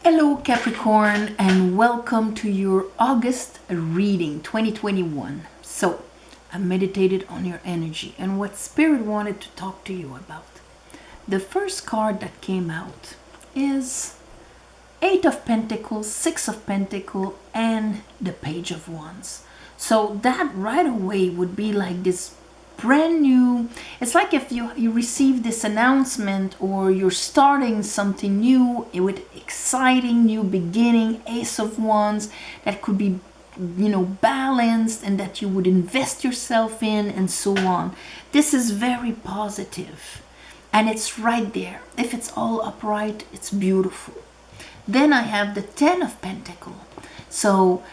Hello Capricorn, and welcome to your August reading 2021. So I meditated on your energy and what Spirit wanted to talk to you about. The first card that came out is Eight of Pentacles, Six of Pentacles, and the Page of Wands. So that right away would be like this brand new. It's like if you receive this announcement or you're starting something new with exciting new beginning. Ace of Wands that could be balanced and that you would invest yourself in and so on. This is very positive and it's right there. If it's all upright, it's beautiful. Then I have the Ten of Pentacles. So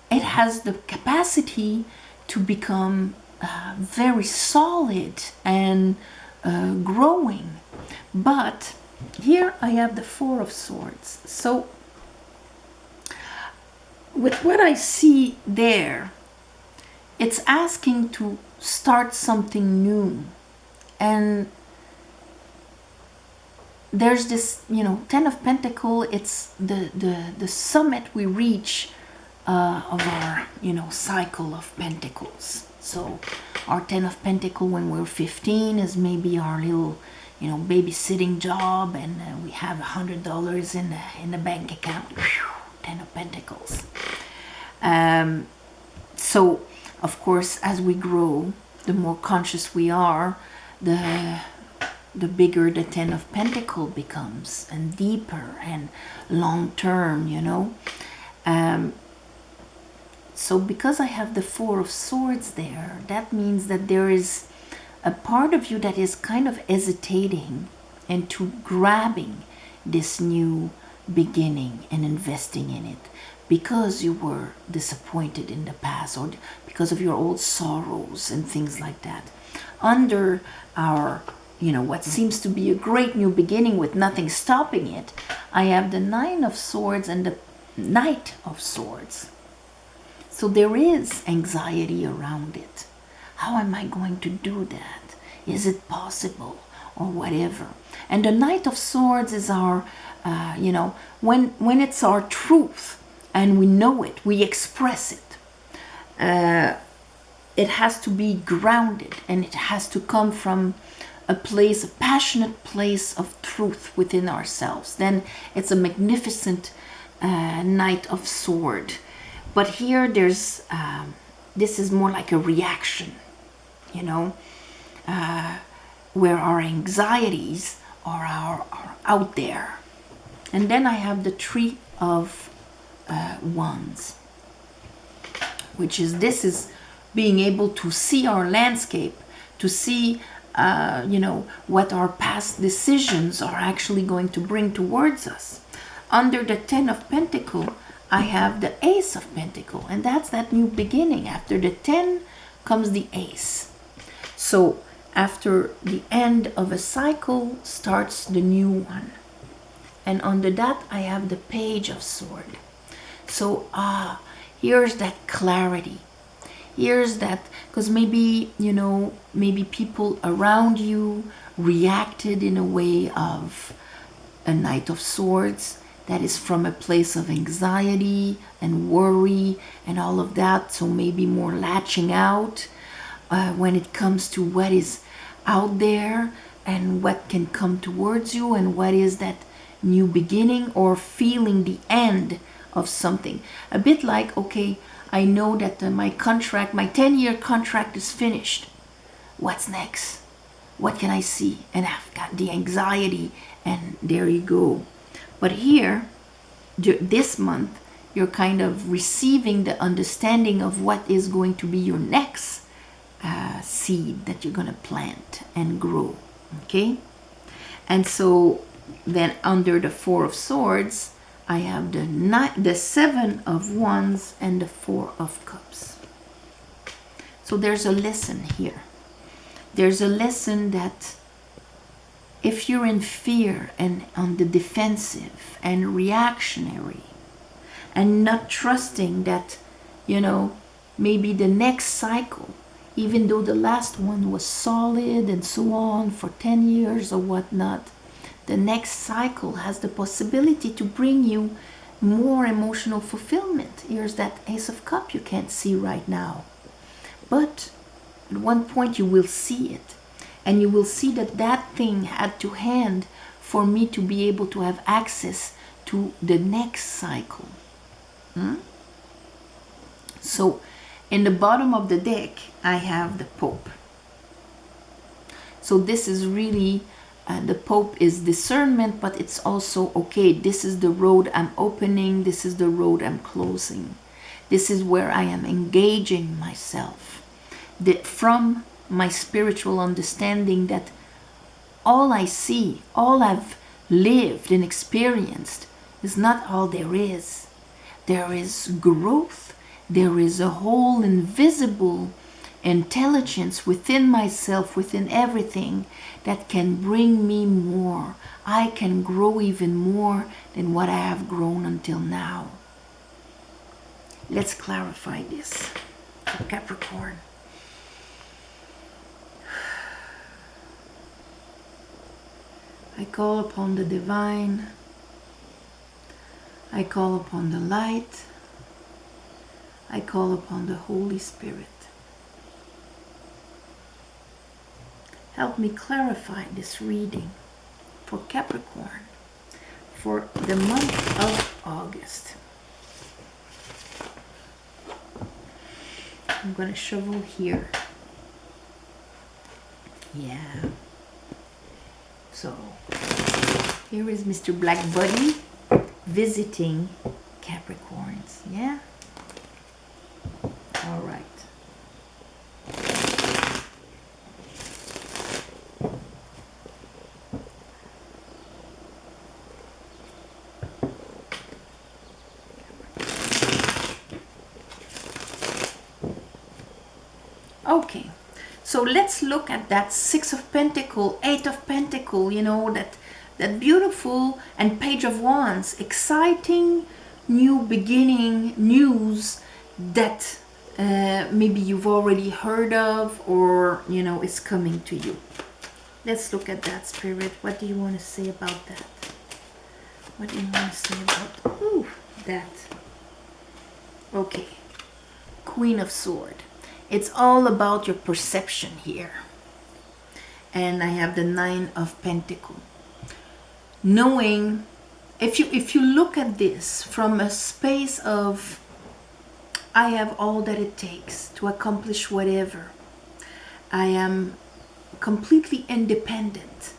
it has the capacity to become very solid and growing. But here I have the Four of Swords. So with what I see there, it's asking to start something new. And there's this, Ten of Pentacles, it's the summit we reach of our, cycle of Pentacles. So our Ten of Pentacles when we're 15 is maybe our little, babysitting job, and we have $100 in the bank account. Whew, Ten of Pentacles. So of course, as we grow, the more conscious we are, the bigger the Ten of Pentacles becomes, and deeper and long term, So because I have the Four of Swords there, that means that there is a part of you that is kind of hesitating into grabbing this new beginning and investing in it because you were disappointed in the past or because of your old sorrows and things like that. Under our, what seems to be a great new beginning with nothing stopping it, I have the Nine of Swords and the Knight of Swords. So there is anxiety around it. How am I going to do that? Is it possible? Or whatever. And the Knight of Swords is our, when it's our truth and we know it, we express it. It has to be grounded and it has to come from a passionate place of truth within ourselves. Then it's a magnificent Knight of Swords. But here there's, this is more like a reaction, where our anxieties are out there. And then I have the Three of Wands, which is, this is being able to see our landscape, to see, what our past decisions are actually going to bring towards us. Under the Ten of Pentacles, I have the Ace of Pentacles, and that's that new beginning. After the 10 comes the Ace. So after the end of a cycle starts the new one. And under that I have the Page of Swords. So here's that clarity. Here's that, because maybe, maybe people around you reacted in a way of a Knight of Swords. That is from a place of anxiety and worry and all of that. So maybe more latching out when it comes to what is out there and what can come towards you and what is that new beginning or feeling the end of something. A bit like, okay, I know that my 10-year contract is finished. What's next? What can I see? And I've got the anxiety, and there you go. But here, this month, you're kind of receiving the understanding of what is going to be your next seed that you're going to plant and grow. Okay? And so then under the Four of Swords, I have the Seven of Wands and the Four of Cups. So there's a lesson here. There's a lesson that if you're in fear and on the defensive and reactionary and not trusting that, maybe the next cycle, even though the last one was solid and so on for 10 years or whatnot, the next cycle has the possibility to bring you more emotional fulfillment. Here's that Ace of Cups you can't see right now. But at one point you will see it. And you will see that that thing had to hand for me to be able to have access to the next cycle. So in the bottom of the deck, I have the Pope. So this is really, the Pope is discernment, but it's also, okay, this is the road I'm opening, this is the road I'm closing. This is where I am engaging myself. From my spiritual understanding that all I see, all I've lived and experienced is not all there is. There is growth. There is a whole invisible intelligence within myself, within everything, that can bring me more. I can grow even more than what I have grown until now. Let's clarify this for Capricorn. I call upon the divine. I call upon the light. I call upon the Holy Spirit. Help me clarify this reading for Capricorn for the month of August. I'm going to shovel here. Yeah. So, here is Mr. Black Buddy visiting Capricorns. Yeah? All right. Okay, so let's look at that Six of Pentacles, Eight of Pentacles, you know, that beautiful, and Page of Wands, exciting new beginning news that maybe you've already heard of, or, you know, is coming to you. Let's look at that, Spirit. What do you want to say about that? What do you want to say about that? Okay, Queen of Swords. It's all about your perception here. And I have the Nine of Pentacles. Knowing, if you look at this from a space of, I have all that it takes to accomplish whatever. I am completely independent.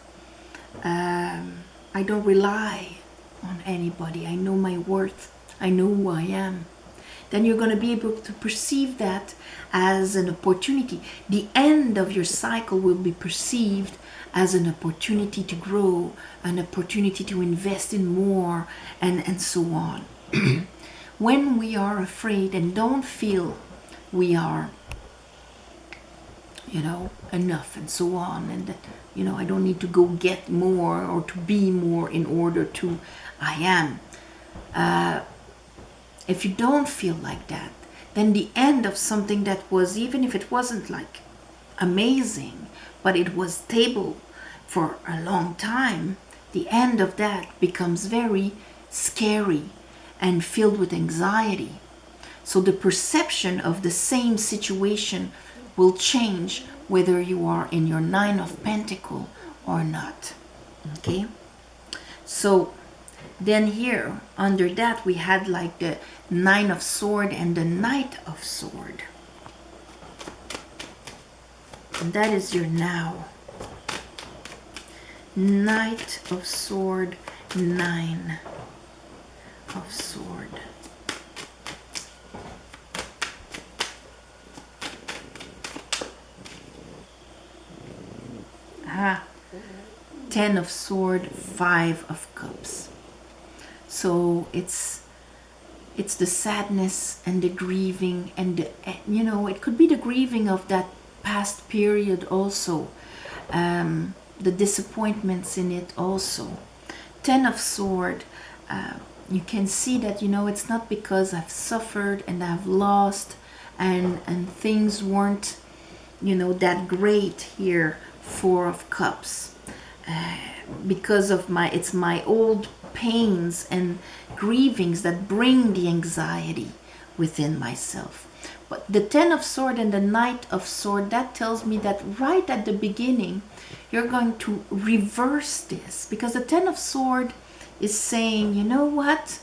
I don't rely on anybody. I know my worth. I know who I am. Then you're going to be able to perceive that as an opportunity. The end of your cycle will be perceived as an opportunity to grow, an opportunity to invest in more, and so on. When we are afraid and don't feel we are, you know, enough and so on, and that, you know, I don't need to go get more or to be more in order to, I am. If you don't feel like that, then the end of something that was, even if it wasn't like amazing, but it was stable for a long time, the end of that becomes very scary and filled with anxiety. So the perception of the same situation will change whether you are in your Nine of Pentacles or not. Okay? So then here, under that, we had like the Nine of Swords and the Knight of Swords. And that is your now. Knight of Swords, Nine of Swords. Ten of Swords, Five of Cups. So it's the sadness and the grieving, and the, you know, it could be the grieving of that past period also, the disappointments in it also. Ten of Swords, you can see that, you know, it's not because I've suffered and I've lost and things weren't, you know, that great here. Four of Cups. because of it's my old pains and grievings that bring the anxiety within myself. But the Ten of Sword and the Knight of Sword, that tells me that right at the beginning, you're going to reverse this. Because the Ten of Sword is saying, you know what?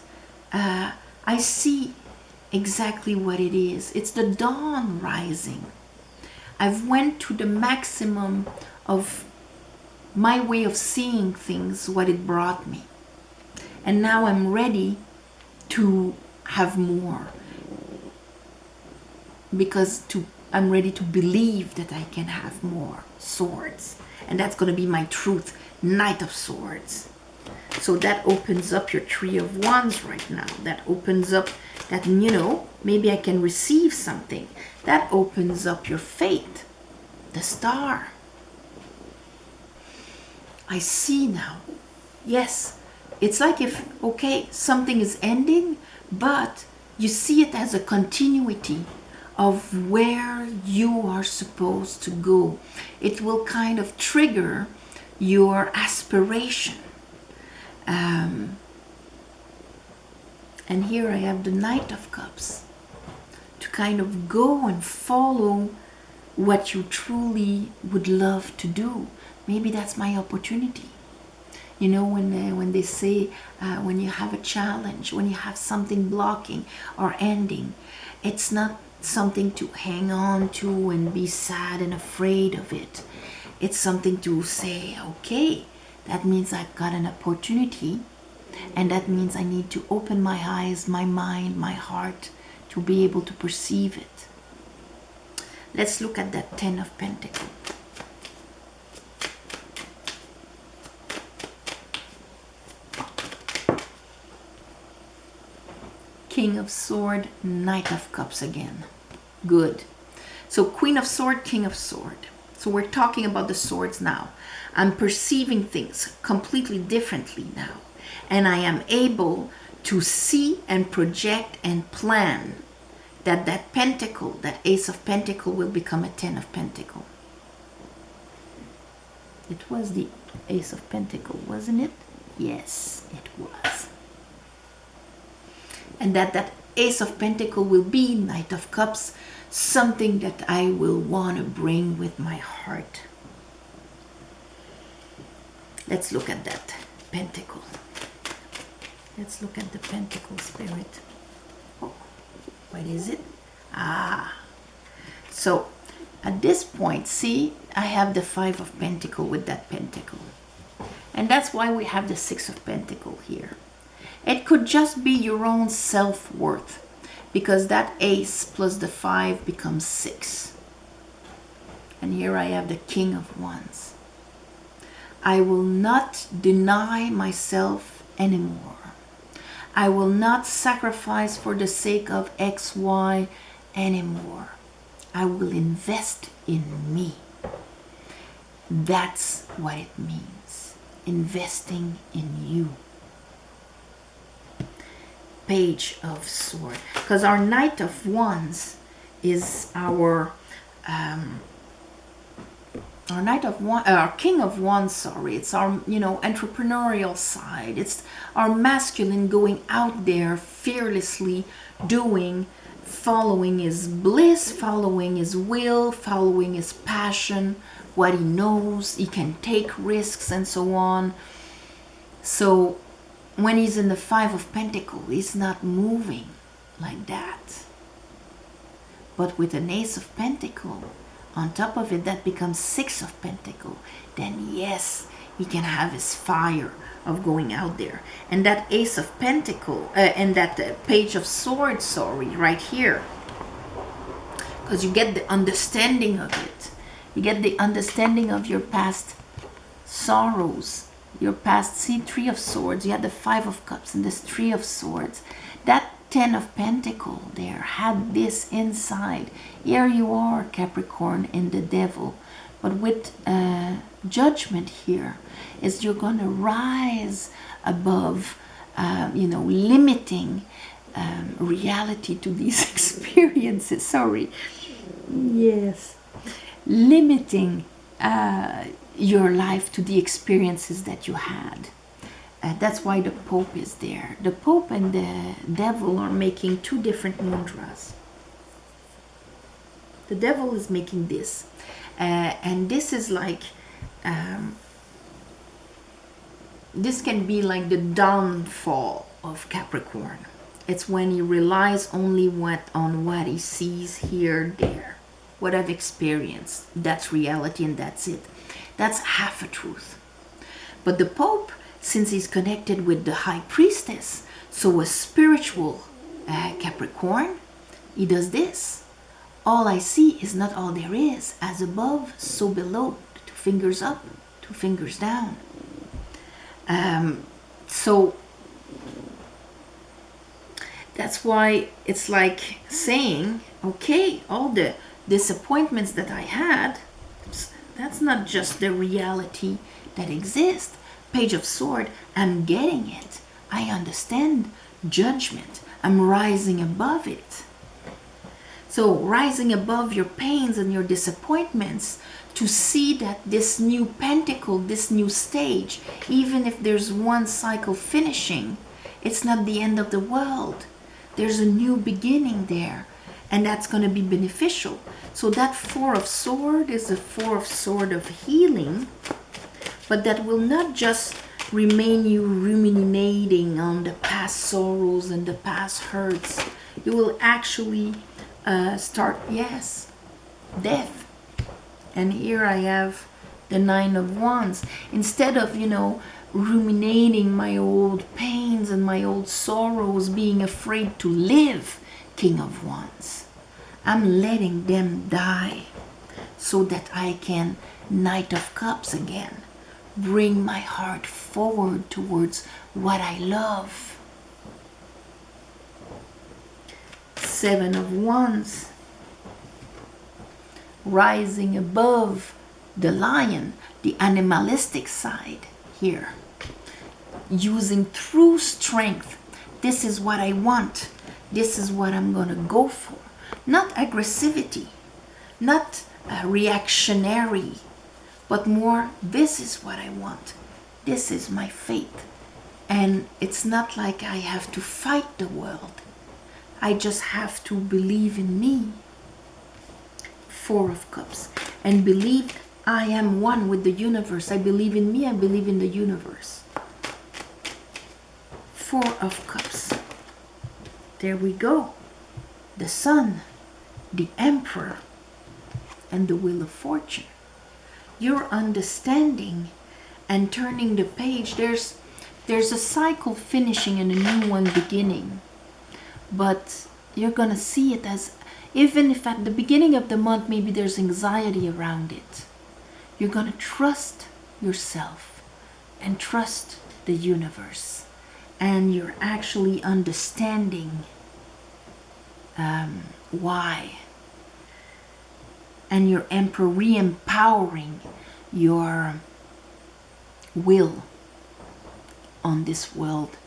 I see exactly what it is. It's the dawn rising. I've went to the maximum of my way of seeing things, what it brought me. And now I'm ready to have more. Because I'm ready to believe that I can have more swords. And that's going to be my truth, Knight of Swords. So that opens up your Three of Wands right now. That opens up that, you know, maybe I can receive something. That opens up your Fate, the Star. I see now. Yes, it's like if, okay, something is ending, but you see it as a continuity of where you are supposed to go. It will kind of trigger your aspiration. And here I have the Knight of Cups to kind of go and follow what you truly would love to do. Maybe that's my opportunity. You know, when they say when you have a challenge, when you have something blocking or ending, it's not something to hang on to and be sad and afraid of it. It's something to say, okay, that means I've got an opportunity, and that means I need to open my eyes, my mind, my heart to be able to perceive it. Let's look at that Ten of Pentacles. King of Sword, Knight of Cups again. Good. So Queen of Sword, King of Sword. So we're talking about the swords now. I'm perceiving things completely differently now. And I am able to see and project and plan that that pentacle, that Ace of Pentacle, will become a Ten of Pentacle. It was the Ace of Pentacle, wasn't it? Yes, it was. And that Ace of Pentacle will be Knight of Cups, something that I will want to bring with my heart. Let's look at that Pentacle. Let's look at the Pentacle Spirit. Oh, what is it? So at this point, see, I have the Five of Pentacle with that Pentacle. And that's why we have the Six of Pentacle here. It could just be your own self-worth, because that Ace plus the 5 becomes 6. And here I have the King of Wands. I will not deny myself anymore. I will not sacrifice for the sake of X, Y anymore. I will invest in me. That's what it means. Investing in you. Page of Swords, because our Knight of Wands is our King of Wands, sorry. It's our, you know, entrepreneurial side. It's our masculine going out there fearlessly doing, following his bliss, following his will, following his passion, what he knows. He can take risks and so on. So when he's in the Five of Pentacles, he's not moving like that. But with an Ace of Pentacles, on top of it, that becomes Six of Pentacles. Then yes, he can have his fire of going out there. And that Ace of Pentacles, and that Page of Swords, sorry, right here. Because you get the understanding of it. You get the understanding of your past sorrows. Your past, see, Three of Swords, you had the Five of Cups and this Three of Swords. That Ten of Pentacles there had this inside. Here you are, Capricorn, in the Devil. But with judgment here is you're going to rise above, you know, limiting reality to these experiences. Sorry. Yes. Limiting your life to the experiences that you had. That's why the Pope is there. The Pope and the Devil are making two different mudras. The Devil is making this. And this is like, this can be like the downfall of Capricorn. It's when he relies only on what he sees here, there. What I've experienced. That's reality and that's it. That's half a truth. But the Pope, since he's connected with the High Priestess, so a spiritual Capricorn, he does this. All I see is not all there is. As above, so below. 2 fingers up, 2 fingers down. So that's why it's like saying, okay, all the disappointments that I had, that's not just the reality that exists. Page of Sword, I'm getting it. I understand judgment. I'm rising above it. So rising above your pains and your disappointments to see that this new pentacle, this new stage, even if there's one cycle finishing, it's not the end of the world. There's a new beginning there, and that's going to be beneficial. So that 4 of Swords is a 4 of Swords of healing, but that will not just remain you ruminating on the past sorrows and the past hurts. You will actually start, yes, death. And here I have the 9 of Wands. Instead of, ruminating my old pains and my old sorrows, being afraid to live, King of Wands, I'm letting them die so that I can, Knight of Cups again, bring my heart forward towards what I love. 7 of Wands, rising above the lion, the animalistic side here, using true strength. This is what I want. This is what I'm going to go for. Not aggressivity, not reactionary, but more, this is what I want. This is my faith. And it's not like I have to fight the world. I just have to believe in me. 4 of Cups. And believe I am one with the universe. I believe in me. I believe in the universe. 4 of Cups. There we go. The Sun, the Emperor, and the Wheel of Fortune. You're understanding and turning the page. There's a cycle finishing and a new one beginning. But you're going to see it as, even if at the beginning of the month maybe there's anxiety around it, you're going to trust yourself and trust the universe. And you're actually understanding why. And you're re-empowering your will on this world.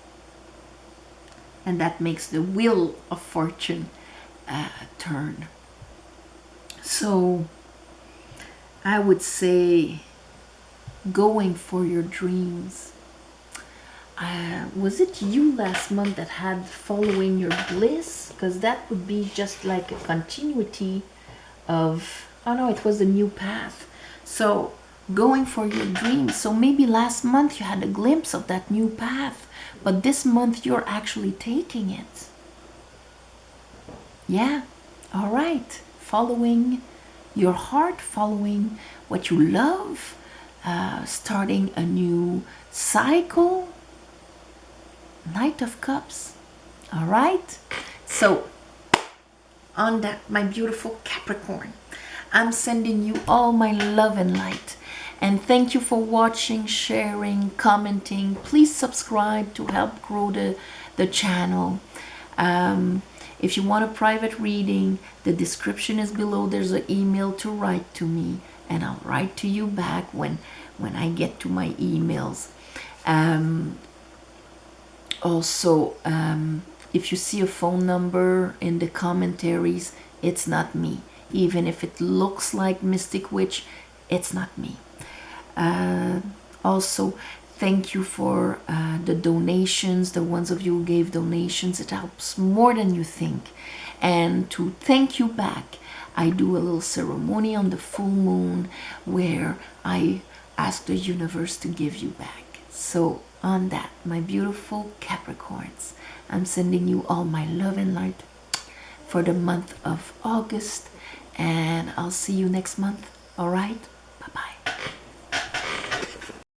And that makes the Wheel of Fortune turn. So I would say going for your dreams. Was it you last month that had following your bliss? Because that would be just like a continuity of, oh no, it was a new path. So going for your dreams. So maybe last month you had a glimpse of that new path, but this month you're actually taking it. Yeah, all right. Following your heart, following what you love, starting a new cycle. Knight of Cups. All right. So on that, my beautiful Capricorn, I'm sending you all my love and light. And thank you for watching, sharing, commenting. Please subscribe to help grow the channel. If you want a private reading, the description is below. There's an email to write to me, and I'll write to you back when I get to my emails. Also, if you see a phone number in the commentaries, it's not me. Even if it looks like Mystic Witch, it's not me. Also, thank you for the donations, the ones of you who gave donations. It helps more than you think. And to thank you back, I do a little ceremony on the full moon where I ask the universe to give you back. So on that, my beautiful Capricorns, I'm sending you all my love and light for the month of August, and I'll see you next month. All right?